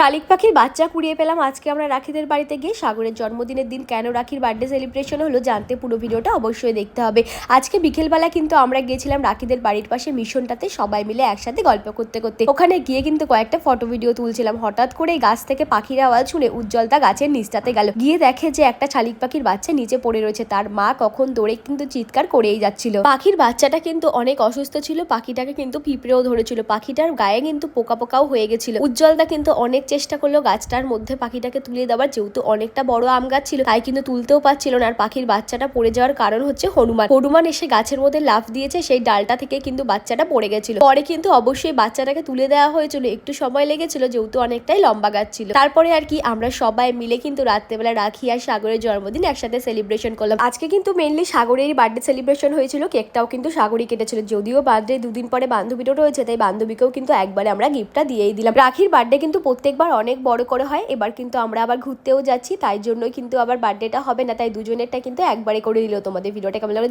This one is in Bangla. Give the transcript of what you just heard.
শালিক পাখির বাচ্চা কুড়িয়ে পেলাম আজকে আমরা রাখিদের বাড়িতে গিয়ে। সাগরের জন্মদিনের দিন কেন রাখির বার্থডে সেলিব্রেশন হলো জানতে পুরো ভিডিওটা অবশ্যই দেখতে হবে। আজকে বিকেলবেলা কিন্তু আমরা গিয়েছিলাম রাখিদের বাড়ির পাশে মিশনটাতে, সবাই মিলে একসাথে গল্প করতে করতে ওখানে গিয়ে কিন্তু কয়েকটা ফটো ভিডিও তুলছিলাম। হঠাৎ করে গাছ থেকে পাখির আওয়াজ শুনে উজ্জ্বলতা গাছের নিচটাতে গেল, গিয়ে দেখে যে একটা শালিক পাখির বাচ্চা নিচে পড়ে রয়েছে। তার মা কখন দৌড়ে কিন্তু চিৎকার করেই যাচ্ছিল। পাখির বাচ্চাটা কিন্তু অনেক অসুস্থ ছিল, পাখিটাকে কিন্তু পিঁপড়েও ধরেছিল, পাখিটার গায়ে কিন্তু পোকা পোকাও হয়ে গেছিল। উজ্জ্বলতা কিন্তু অনেক চেষ্টা করলো গাছটার মধ্যে পাখিটাকে তুলে দেওয়ার, যেহেতু অনেকটা বড় আম গাছ ছিল তাই কিন্তু তুলতেও পারছিল না। আর পাখির বাচ্চাটা পড়ে যাওয়ার কারণ হচ্ছে হনুমান এসে গাছের মধ্যে লাফ দিয়েছে, সেই ডালটা থেকে কিন্তু বাচ্চাটা পড়ে গেছিল। পরে কিন্তু অবশ্যই বাচ্চাটাকে তুলে দেওয়া হয়েছিল, একটু সময় লেগেছিল যেহেতু অনেকটাই লম্বা গাছ ছিল। তারপরে আর কি আমরা সবাই মিলে কিন্তু রাত্রেবেলা রাখি আর সাগরের জন্মদিন একসাথে সেলিব্রেশন করলাম। আজকে কিন্তু মেনলি সাগরেরই বার্থডে সেলিব্রেশন হয়েছিল, কেকটাও কিন্তু সাগরই কেটেছিল। যদিও বার্থডে দুদিন পরে বান্ধবীটাও রয়েছে, তাই বান্ধবীকেও কিন্তু একবারে আমরা গিফটটা দিয়েই দিলাম। রাখির বার্থডে কিন্তু প্রত্যেকবার অনেক বড় করে হয়, এবার কিন্তু আমরা আবার ঘুরতেও যাচ্ছি, তাই জন্যই কিন্তু আবার বার্থডেটা হবে না, তাই দুজনেরটা কিন্তু একবারে করে দিল। তোমাদের ভিডিওটা কেমন লাগলো